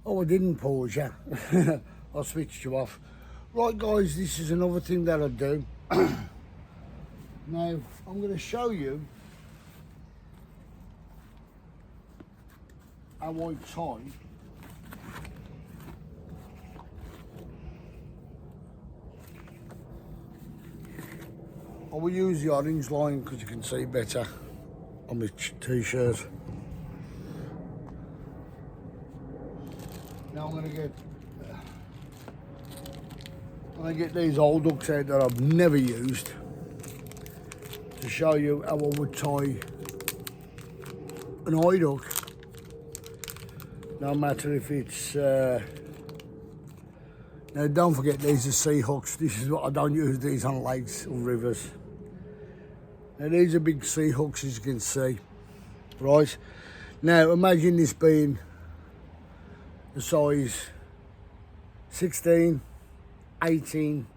Oh, I didn't pause you. I switched you off. Right, guys, this is another thing that I do. Now, I'm going to show you how I tie I will use the orange line because you can see better on my t-shirt. Now I'm going to get these old hooks out that I've never used to show you how I would tie an hide hook. No matter if it's now don't forget these are sea hooks. This is what I don't use these on lakes or rivers. Now these are big sea hooks, as you can see. Right, now imagine this being the size 16, 18,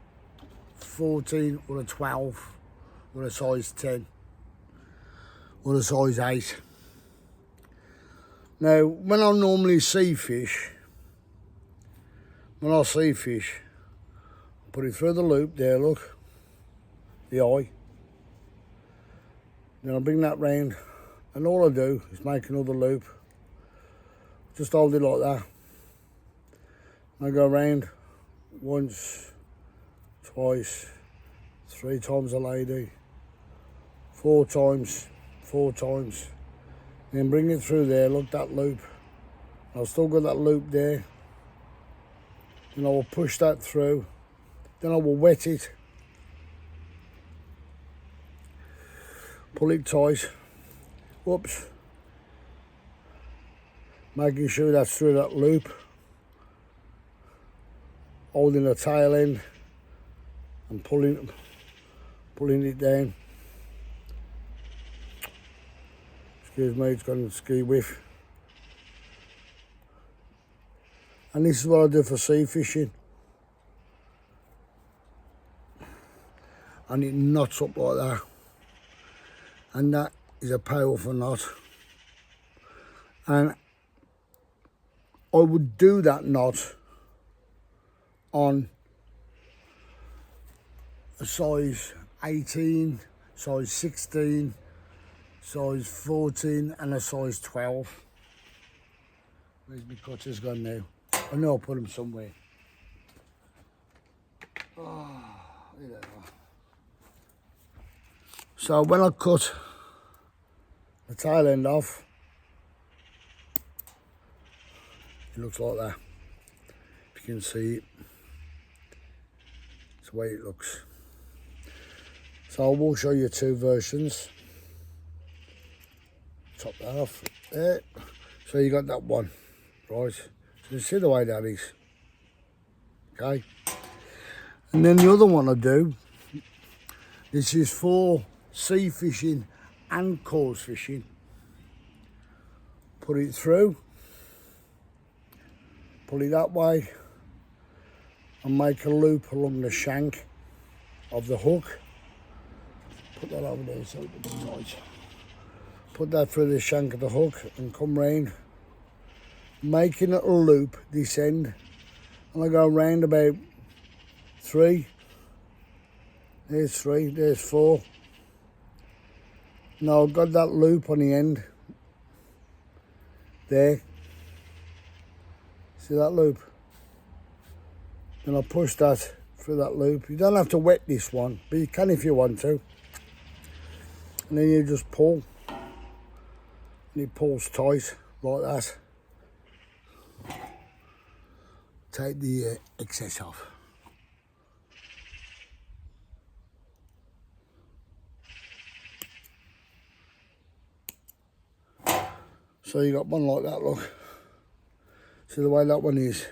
14 or a 12 or a size 10 or a size 8. Now when I normally see fish, I put it through the loop there, look, the eye. Then I bring that round and all I do is make another loop. Just hold it like that. And I go around once, twice, 3 times a lady, 4 times, then bring it through there, look, that loop. I've still got that loop there. Then I will push that through, then I will wet it, pull it tight, whoops, making sure that's through that loop, holding the tail end and pulling it down. Excuse me, it's got a ski whiff. And this is what I do for sea fishing. And it knots up like that. And that is a powerful knot. And I would do that knot on a size 18, size 16, size 14 and a size 12. Where's my cutters gone now? I know I'll put them somewhere. Oh, there they are. So when I cut the tail end off, it looks like that. If you can see it, it's the way it looks. So I will show you 2 versions. Top that off there. So you got that one, right? So you see the way that is. Okay. And then the other one I do, this is for sea fishing and coarse fishing. Put it through, pull it that way, and make a loop along the shank of the hook. Put that over there so it's tight. Put that through the shank of the hook and come round, making a loop this end, and I go round about 3. There's 3, there's 4. Now I've got that loop on the end there. See that loop? Then I push that through that loop. You don't have to wet this one, but you can if you want to. And then you just pull. And it pulls tight like that. Take the excess off. So you got one like that, look. See the way that one is?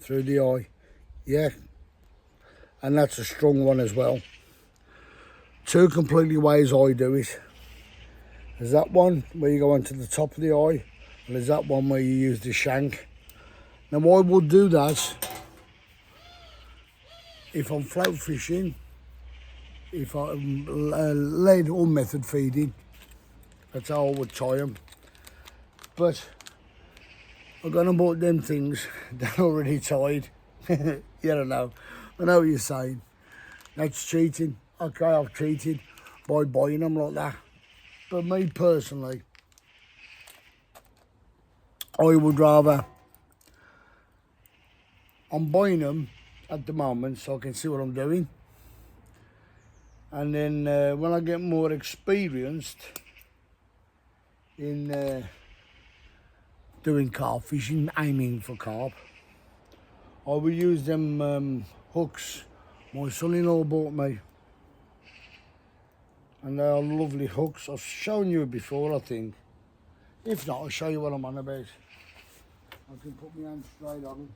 Through the eye. Yeah. And that's a strong one as well. 2 completely ways I do it. There's that one where you go onto the top of the eye, and there's that one where you use the shank. Now I will do that if I'm float fishing, if I'm lead or method feeding. That's how I would tie them. But I've gone and bought them things. They're already tied. You don't know. I know what you're saying. That's cheating. Okay, I've cheated by buying them like that. But me personally, I would rather, I'm buying them at the moment so I can see what I'm doing. And then when I get more experienced in doing carp fishing, aiming for carp, I will use them hooks my son-in-law bought me. And they are lovely hooks. I've shown you before, I think. If not, I'll show you what I'm on about. I can put my hand straight on them.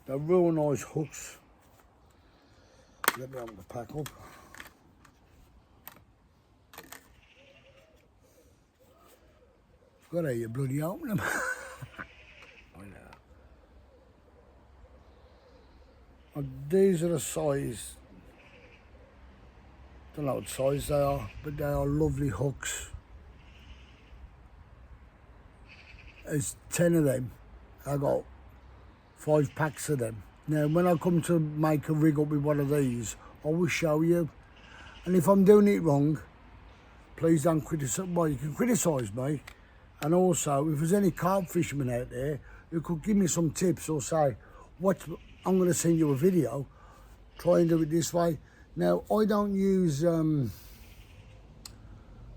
They're real nice hooks. Let me have the pack up. Got to bloody open them. I know. And these are the size. Don't know what size they are, but they are lovely hooks. There's 10 of them. I got 5 packs of them. Now, when I come to make a rig up with one of these, I will show you. And if I'm doing it wrong, please don't criticise. Well, you can criticise me. And also, if there's any carp fishermen out there who could give me some tips or say, I'm going to send you a video, try and do it this way. Now, I don't use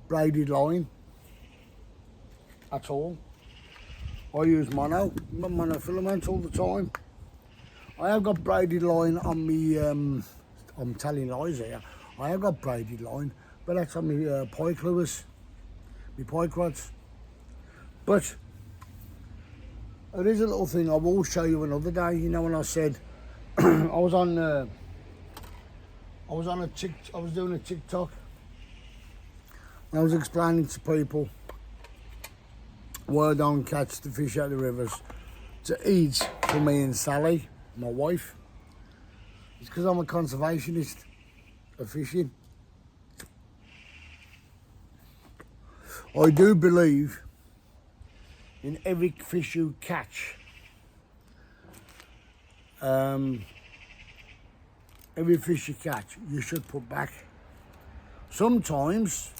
braided line at all. I use monofilament all the time. I have got braided line on me, I'm telling lies here, I have got braided line, but that's on me pike lures, me pike rods. But there is a little thing I will show you another day. You know, when I said I was doing a TikTok. I was explaining to people why I don't catch the fish out of the rivers to eat for me and Sally, my wife. It's because I'm a conservationist of fishing. I do believe in every fish you catch, every fish you catch, you should put back. Sometimes,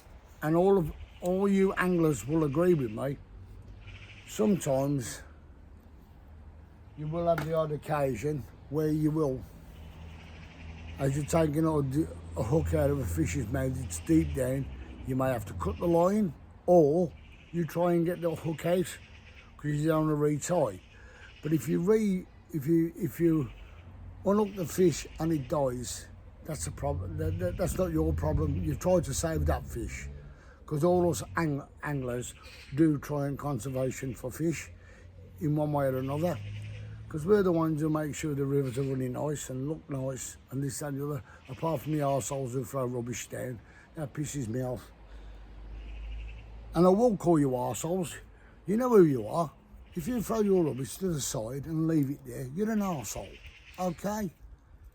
and all you anglers will agree with me, sometimes you will have the odd occasion where you will, as you're taking a hook out of a fish's mouth, it's deep down, you may have to cut the line, or you try and get the hook out because you don't want to retie. But if you unhook the fish and it dies, that's a problem. That's not your problem. You've tried to save that fish, because all us anglers do try and conservation for fish in one way or another, because we're the ones who make sure the rivers are running nice and look nice and this and the other, apart from the arseholes who throw rubbish down. That pisses me off. And I will call you arseholes. You know who you are. If you throw your rubbish to the side and leave it there, you're an arsehole, okay?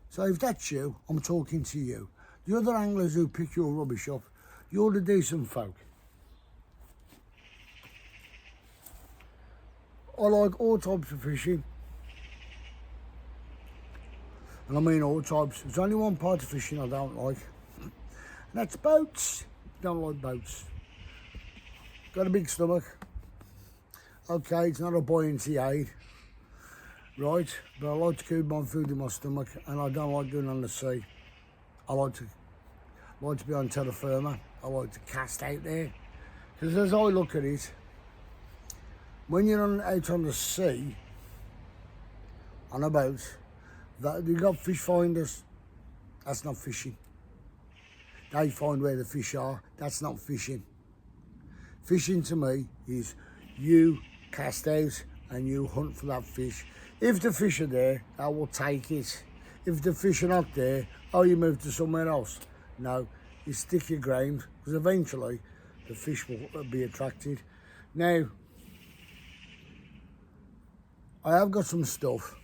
So if that's you, I'm talking to you. The other anglers who pick your rubbish up, you're the decent folk. I like all types of fishing. And I mean all types. There's only one part of fishing I don't like. And that's boats. Don't like boats. Got a big stomach. Okay, it's not a buoyancy aid, right? But I like to keep my food in my stomach, and I don't like going on the sea. I like to be on terra firma. I like to cast out there. Because as I look at it, when you're out on the sea, on a boat, you got fish finders, that's not fishing. They find where the fish are, that's not fishing. Fishing to me is you cast out and you hunt for that fish. If the fish are there, I will take it. If the fish are not there, you move to somewhere else. No, you stick your ground, because eventually the fish will be attracted. Now, I have got some stuff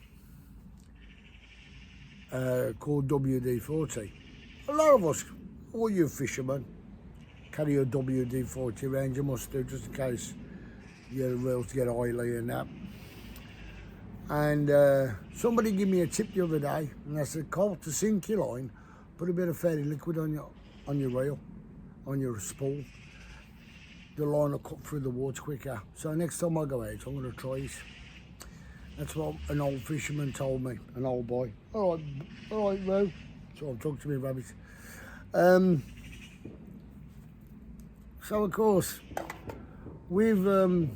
called WD-40. A lot of us, all you fishermen, carry your WD-40 around. You must do, just in case your reels get oily and that. And somebody gave me a tip the other day, and I said, Carl, to sink your line, put a bit of fairy liquid on your reel, on your spool. The line will cut through the water quicker. So next time I go out, I'm going to try it. That's what an old fisherman told me, an old boy. All right, Ro. So I'll talk to me rabbit. So of course, with the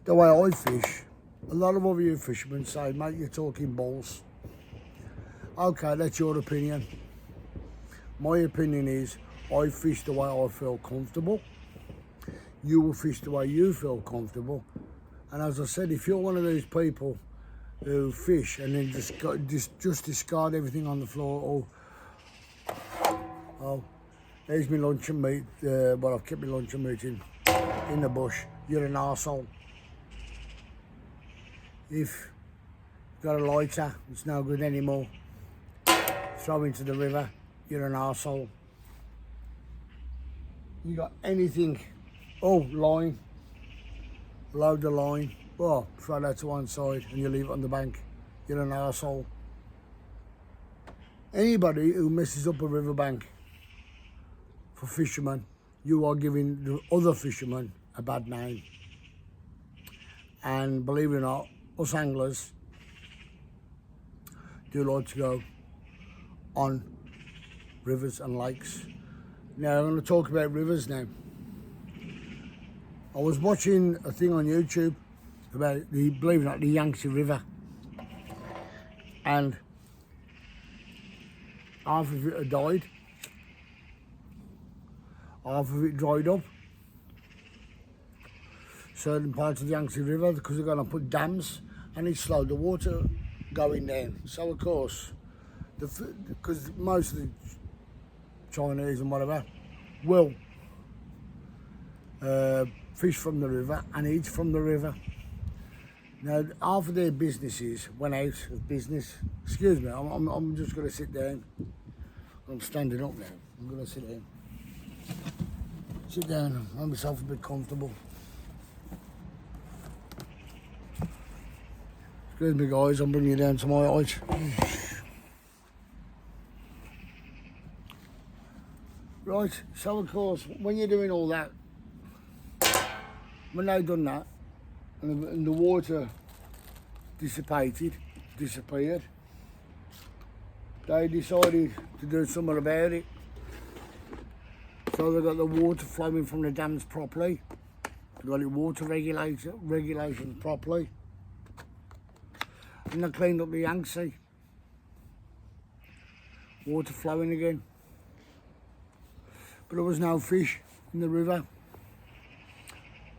way I fish, a lot of other fishermen say, mate, you're talking balls. Okay, that's your opinion. My opinion is, I fish the way I feel comfortable. You will fish the way you feel comfortable. And as I said, if you're one of those people who fish and then just discard everything on the floor, oh, there's my luncheon meat, but I've kept my luncheon meat in the bush. You're an arsehole. If you've got a lighter, it's no good anymore. Throw into the river, you're an arsehole. You got anything, line, load the line, throw that to one side and you leave it on the bank, you're an arsehole. Anybody who messes up a riverbank for fishermen, you are giving the other fishermen a bad name. And believe it or not, us anglers do like to go on rivers and lakes. Now I'm going to talk about rivers now. I was watching a thing on YouTube about believe it or not, the Yangtze River, and half of it had died, half of it dried up. Certain parts of the Yangtze River, because they're going to put dams, and it slowed the water going down. So of course, because most of the Chinese and whatever will fish from the river and eat from the river. Now, half of their businesses went out of business. Excuse me, I'm just going to sit down. I'm standing up now. I'm going to sit down. Sit down, make myself a bit comfortable. Excuse me guys, I'm bringing you down to my height. Right, so of course, when you're doing all that, when they've done that, and the water disappeared, they decided to do something about it. So they got the water flowing from the dams properly, they got the water regulations properly, and they cleaned up the Yangtze. Water flowing again. But there was no fish in the river.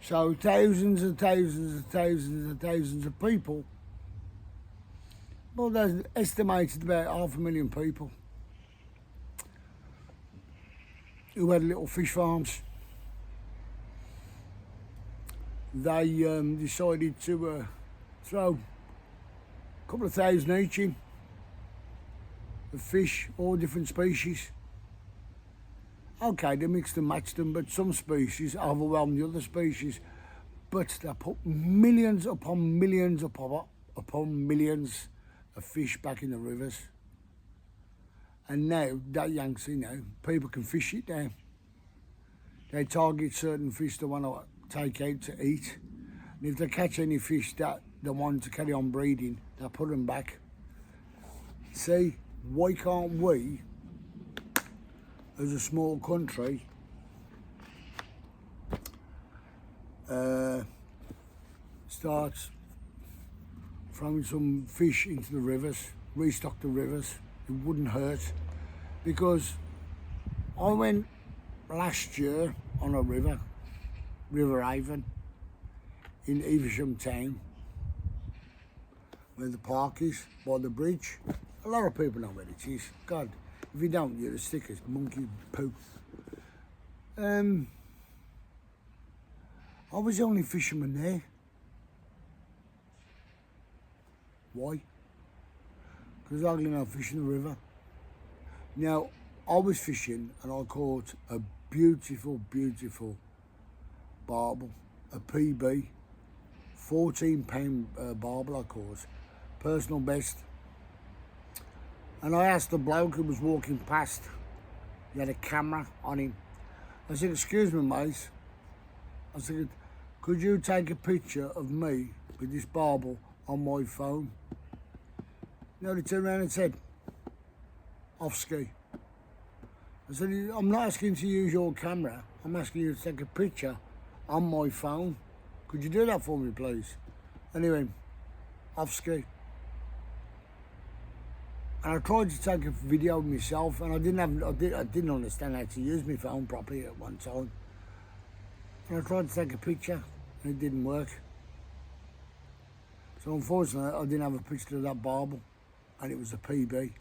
So thousands and thousands and thousands and thousands of people, well, there's estimated about 500,000 people who had little fish farms. They decided to throw a couple of thousand each in of fish, all different species. Okay, they mixed and matched them, but some species overwhelmed the other species. But they put millions upon millions upon millions of fish back in the rivers. And now, that Yangtze now, people can fish it now. They target certain fish they want to take out to eat. And if they catch any fish that they want to carry on breeding, they put them back. See, why can't we, as a small country, start throwing some fish into the rivers, restock the rivers? It wouldn't hurt, because I went last year on a river, River Avon, in Evesham town, where the park is, by the bridge. A lot of people know where it is. God, if you don't, you're a stickers, monkey poop. I was the only fisherman there. Why? Because I didn't have fish in the river. Now, I was fishing and I caught a beautiful, beautiful barbel, a PB, 14-pound barbel I caught, personal best. And I asked the bloke who was walking past, he had a camera on him. I said, excuse me, mate. I said, could you take a picture of me with this barbel on my phone? No, he turned around and said, off ski. I said, I'm not asking to use your camera. I'm asking you to take a picture on my phone. Could you do that for me, please? Anyway, off ski. And I tried to take a video of myself, and I didn't understand how to use my phone properly at one time. And I tried to take a picture, and it didn't work. So unfortunately, I didn't have a picture of that barbel, and it was a PB.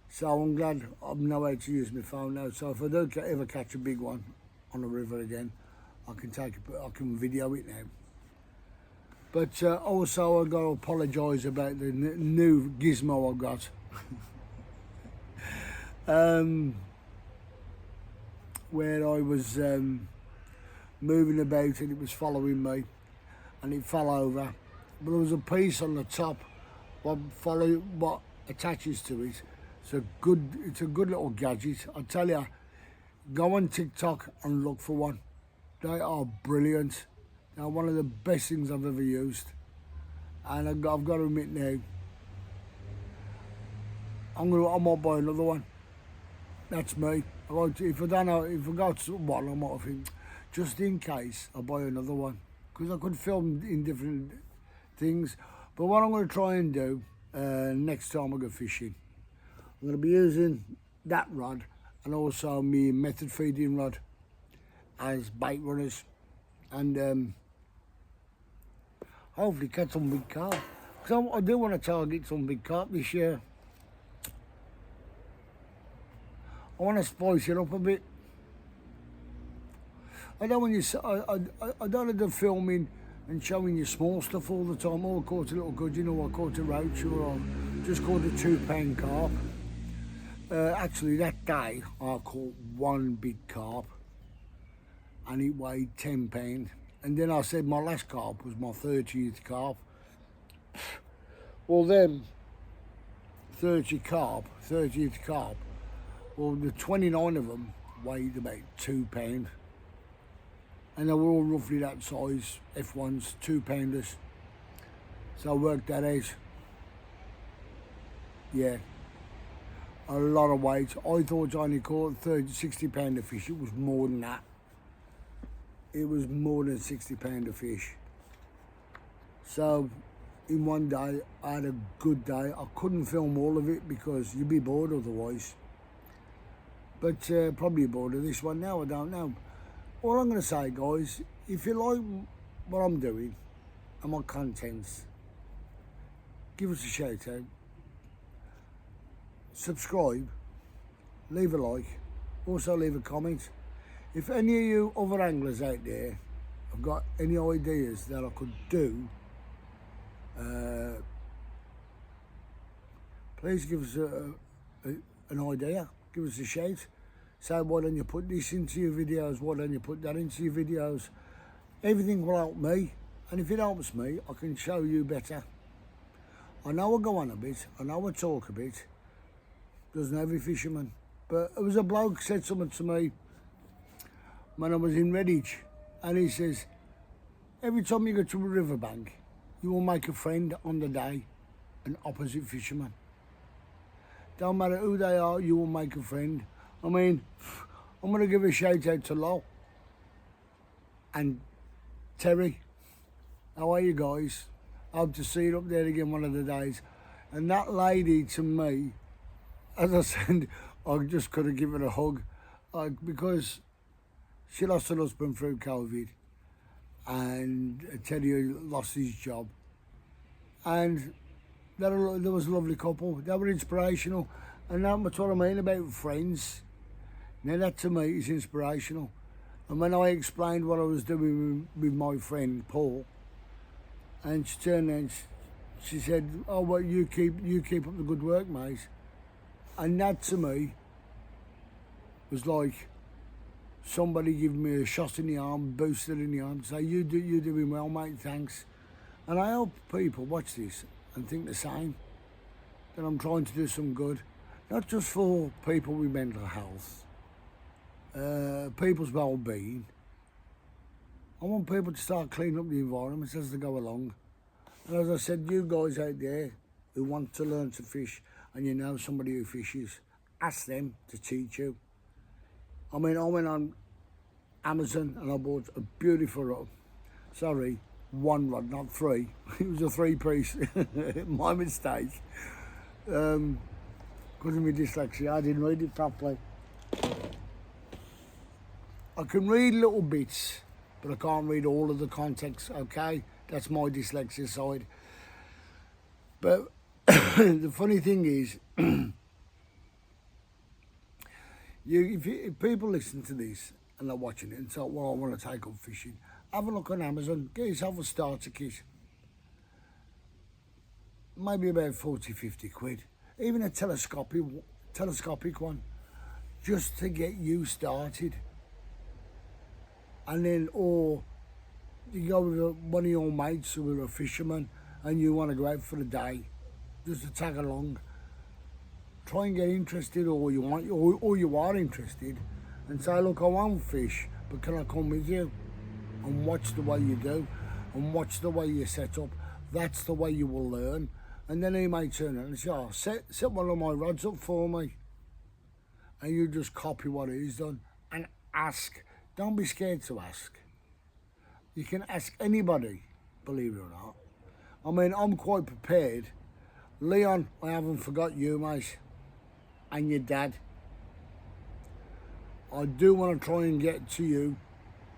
So I'm glad I know how to use my phone now. So if I do ever catch a big one on the river again, I can video it now. But also I've got to apologise about the new gizmo I got. Where I was moving about and it was following me, and it fell over. But there was a piece on the top what attaches to it. It's a good little gadget. I tell you, go on TikTok and look for one. They are brilliant. They're one of the best things I've ever used. And I've got to admit now, I might buy another one. That's me. If I got one, I might think, just in case, I'll buy another one. Because I could film in different things. But what I'm going to try and do next time I go fishing, I'm going to be using that rod and also my method feeding rod as bait runners, and hopefully catch some big carp. Because I do want to target some big carp this year. I want to spice it up a bit. I don't want you. I don't like the filming and showing you small stuff all the time. Oh, I caught a little gudgeon, or I caught a roach, or I just caught a 2-pound carp. Actually, that day I caught one big carp, and it weighed 10 pounds. And then I said my last carp was my 30th carp. Well, then 30th carp. Well, the 29 of them weighed about 2 pounds, and they were all roughly that size, F1s, 2-pounders. So I worked that out. Yeah. A lot of weight. I thought I only caught 60 pound of fish. It was more than that. It was more than 60 pound of fish. So in one day, I had a good day. I couldn't film all of it because you'd be bored otherwise. But probably bored of this one now, I don't know. All I'm going to say, guys, if you like what I'm doing and my contents, give us a shout out. Subscribe, leave a like, also leave a comment. If any of you other anglers out there have got any ideas that I could do, please give us an idea, give us a shout. Say, why don't you put this into your videos, why don't you put that into your videos. Everything will help me, and if it helps me, I can show you better. I know I go on a bit, I know I talk a bit, doesn't every fisherman. But it was a bloke said something to me when I was in Redditch, and he says, every time you go to a riverbank, you will make a friend on the day, an opposite fisherman. Don't matter who they are, you will make a friend. I mean, I'm going to give a shout out to Lo and Terry. How are you guys? I hope to see you up there again one of the days. And that lady, to me, as I said, I just could have given her a hug, because she lost her husband through COVID, and Teddy lost his job. And there was a lovely couple. They were inspirational, and that's what I mean about friends. Now that to me is inspirational. And when I explained what I was doing with my friend Paul, and she turned and she said, "Oh, well, you keep up the good work, mate." And that to me was like somebody giving me a shot in the arm, booster in the arm, say, "You're doing well, mate. Thanks." And I hope people watch this and think the same, that I'm trying to do some good, not just for people with mental health, people's well-being. I want people to start cleaning up the environment as they go along. And as I said, you guys out there who want to learn to fish and you know somebody who fishes, ask them to teach you. I mean, I went on Amazon and I bought a beautiful rod. Sorry, one rod, not three. It was a 3-piece. My mistake. Because of my dyslexia, I didn't read it properly. I can read little bits, but I can't read all of the context, okay? That's my dyslexia side. But the funny thing is, if people listen to this and they're watching it and say, well, I want to take up fishing, have a look on Amazon, get yourself a starter kit. Maybe about 40, 50 quid. Even a telescopic one, just to get you started. And then, or you go with one of your mates who are a fisherman and you want to go out for the day, just to tag along. Try and get interested, or you are interested, and say, look, I won't fish, but can I come with you? And watch the way you do, and watch the way you set up. That's the way you will learn. And then he may turn around and say, oh, set one of my rods up for me. And you just copy what he's done and ask. Don't be scared to ask. You can ask anybody, believe it or not. I mean, I'm quite prepared. Leon, I haven't forgot you, mate, and your dad. I do want to try and get to you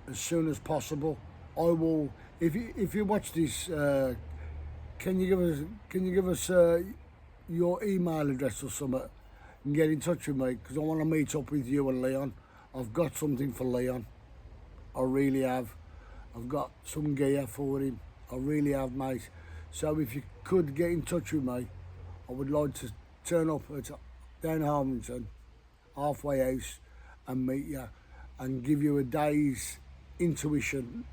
as soon as possible. I will, if you watch this, can you give us your email address or something and get in touch with me, because I want to meet up with you and Leon. I've got something for Leon. I really have. I've got some gear for him. I really have, mate. So if you could get in touch with me, I would like to turn up at down Harmington, halfway house, and meet you and give you a day's intuition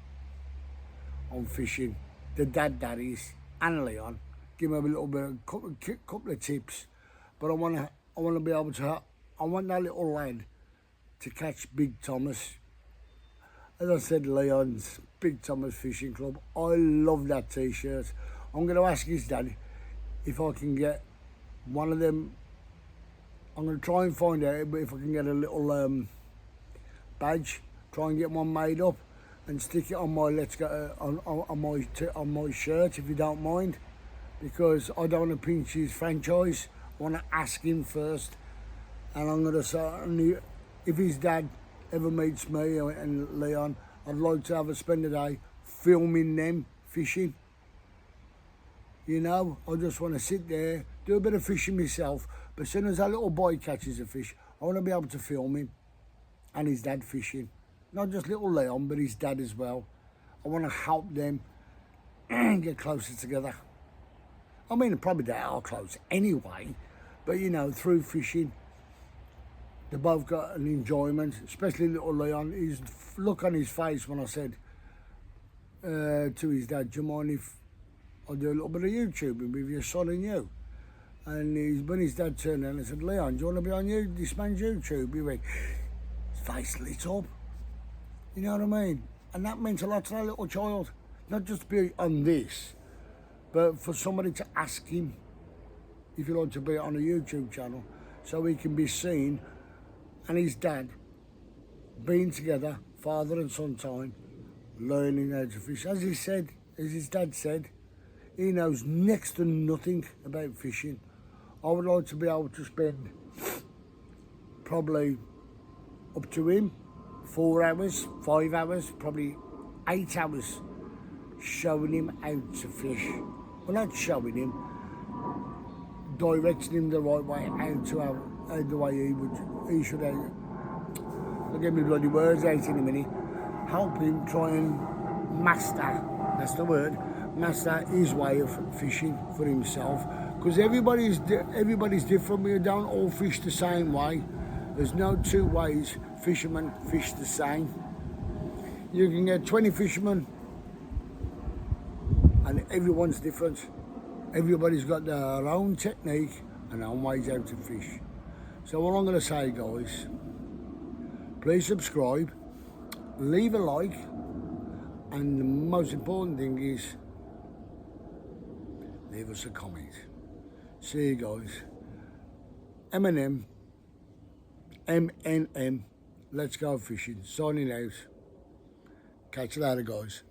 on fishing. The daddies and Leon, give them a little bit, couple of tips. But I want to be able to. I want that little lad to catch Big Thomas. As I said, Leon's Big Thomas Fishing Club. I love that T-shirt. I'm going to ask his dad if I can get one of them. I'm going to try and find out if I can get a little badge. Try and get one made up and stick it on my on my shirt, if you don't mind, because I don't want to pinch his franchise. I want to ask him first, and I'm going to say, if his dad ever meets me and Leon, I'd like to spend a day filming them fishing. You know, I just want to sit there, do a bit of fishing myself, but as soon as that little boy catches a fish, I want to be able to film him and his dad fishing. Not just little Leon, but his dad as well. I want to help them get closer together. I mean, probably they are close anyway, but you know, through fishing, they both got an enjoyment, especially little Leon. His look on his face when I said to his dad, do you mind if I do a little bit of YouTubing with your son and you? And when his dad turned around and said, Leon, do you want to be on this man's YouTube? He went, his face lit up. You know what I mean? And that meant a lot to that little child. Not just to be on this, but for somebody to ask him if he'd like to be on a YouTube channel so he can be seen, and his dad being together, father and son time, learning how to fish. As his dad said, he knows next to nothing about fishing. I would like to be able to spend probably up to him 4 hours, 5 hours, probably 8 hours showing him how to fish. Well, not showing him, directing him the right way, how the way he should. I'll get my bloody words out in a minute. help him try and master, that's the word, master his way of fishing for himself. Because everybody's different. We don't all fish the same way. There's no two ways fishermen fish the same. You can get 20 fishermen and everyone's different. Everybody's got their own technique and their own ways how to fish. So what I'm going to say, guys, please subscribe, leave a like, and the most important thing is leave us a comment. See you guys. MNM, let's go fishing. Signing out. Catch you later, guys.